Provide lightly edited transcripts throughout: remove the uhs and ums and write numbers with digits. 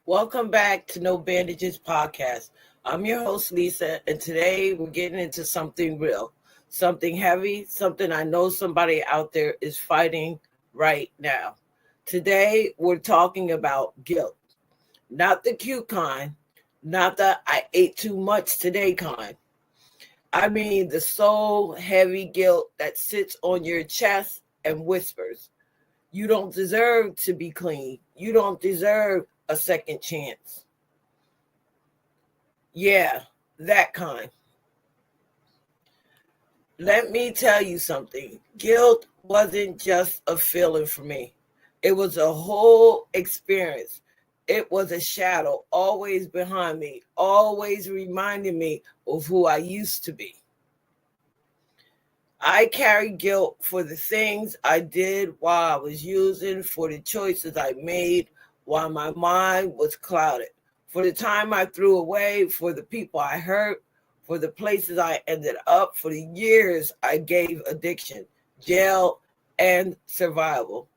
Welcome back to No Bandages Podcast. I'm your host, Lisa, and today we're getting into something real, something heavy, something I know somebody out there is fighting right now. Today, we're talking about guilt, not the cute kind, not the I ate too much today kind. I mean, the soul heavy guilt that sits on your chest and whispers, you don't deserve to be clean. You don't deserve a second chance. Yeah, that kind. Let me tell you something. Guilt wasn't just a feeling for me, it was a whole experience. It was a shadow always behind me, always reminding me of who I used to be. I carry guilt for the things I did while I was using, for the choices I made while my mind was clouded, for the time I threw away, for the people I hurt, for the places I ended up, for the years I gave addiction, jail, and survival.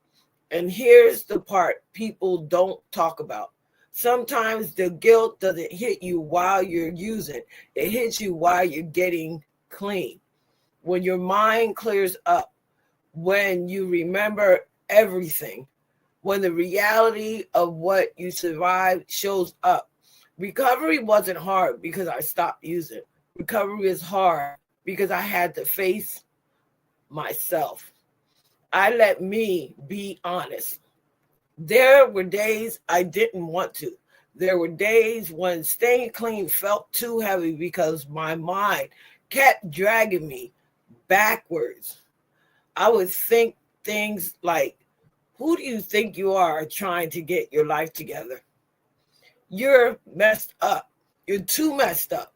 And here's the part people don't talk about. Sometimes the guilt doesn't hit you while you're using, it hits you while you're getting clean, when your mind clears up, when you remember everything, when the reality of what you survived shows up. Recovery wasn't hard because I stopped using. Recovery is hard because I had to face myself. I let me be honest. There were days I didn't want to. There were days when staying clean felt too heavy because my mind kept dragging me backwards. I would think things like, who do you think you are trying to get your life together? You're messed up. You're too messed up.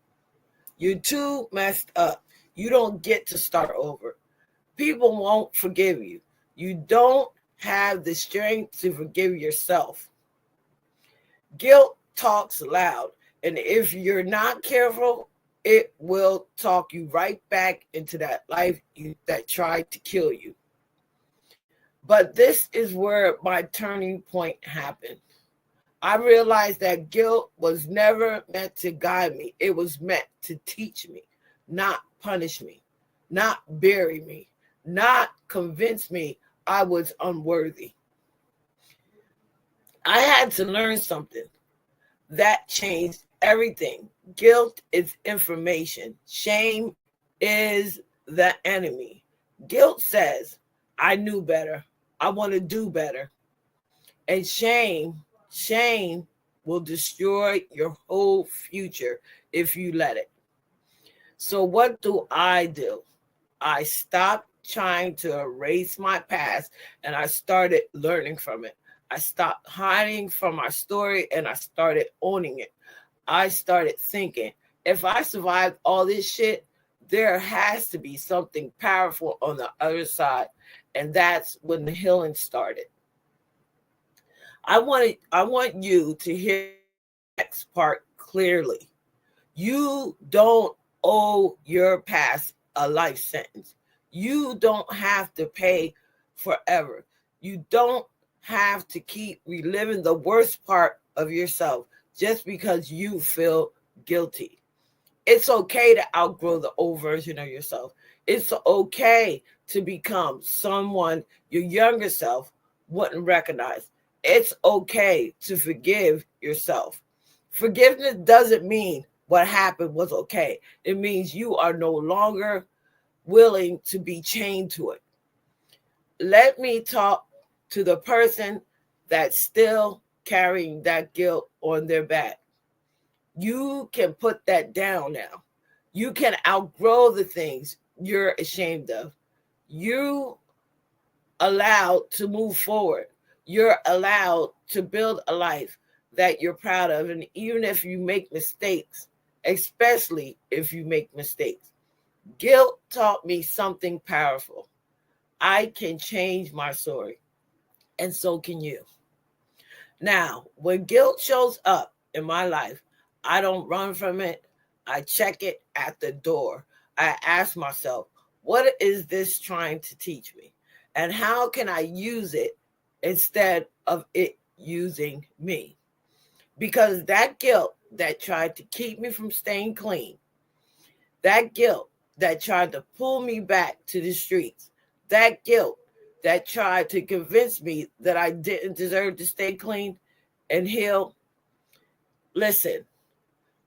You're too messed up. You don't get to start over. People won't forgive you. You don't have the strength to forgive yourself. Guilt talks loud, and if you're not careful, it will talk you right back into that life that tried to kill you. But this is where my turning point happened. I realized that guilt was never meant to guide me. It was meant to teach me, not punish me, not bury me, not convince me I was unworthy. I had to learn something that changed everything. Guilt is information. Shame is the enemy. Guilt says, I knew better. I want to do better. And shame will destroy your whole future if you let it. So what do? I stopped trying to erase my past and I started learning from it. I stopped hiding from my story and I started owning it. I started thinking, if I survived all this shit, there has to be something powerful on the other side. And that's when the healing started. I want you to hear the next part clearly. You don't owe your past a life sentence. You don't have to pay forever. You don't have to keep reliving the worst part of yourself just because you feel guilty. It's okay to outgrow the old version of yourself. It's okay to become someone your younger self wouldn't recognize. It's okay to forgive yourself. Forgiveness doesn't mean what happened was okay. It means you are no longer willing to be chained to it. Let me talk to the person that's still carrying that guilt on their back. You can put that down now. You can outgrow the things you're ashamed of. You allowed to move forward. You're allowed to build a life that you're proud of. And even if you make mistakes, especially if you make mistakes, guilt taught me something powerful. I can change my story, and so can you. Now, when guilt shows up in my life, I don't run from it. I check it at the door. I ask myself, what is this trying to teach me? And how can I use it instead of it using me? because that guilt that tried to keep me from staying clean, that guilt that tried to pull me back to the streets, that guilt that tried to convince me that I didn't deserve to stay clean and heal. Listen,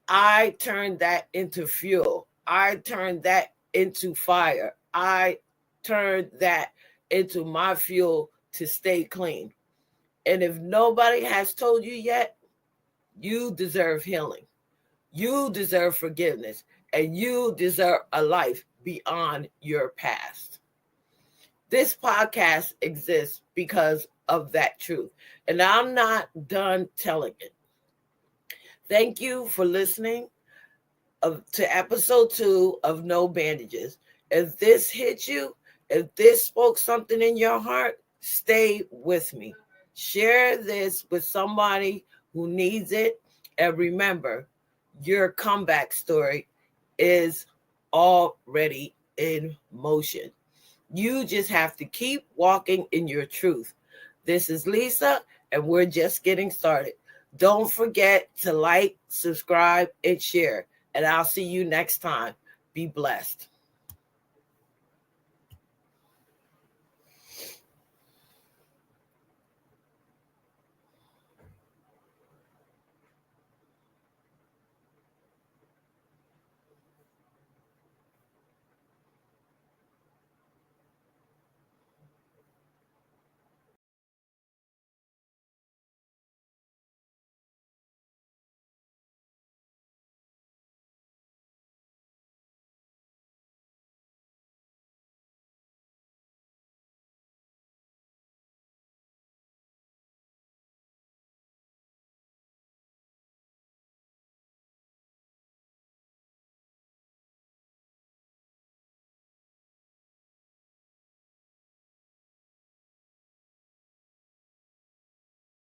I turned that into fuel. I turned that into fire. I turned that into my fuel to stay clean. And if nobody has told you yet, you deserve healing. You deserve forgiveness. And you deserve a life beyond your past. This podcast exists because of that truth. And I'm not done telling it. Thank you for listening to episode 2 of No Bandages. If this hit you, if this spoke something in your heart, stay with me. Share this with somebody who needs it. And remember, your comeback story is already in motion. You just have to keep walking in your truth. This is Lisa, and we're just getting started. Don't forget to like, subscribe, and share. And I'll see you next time. Be blessed.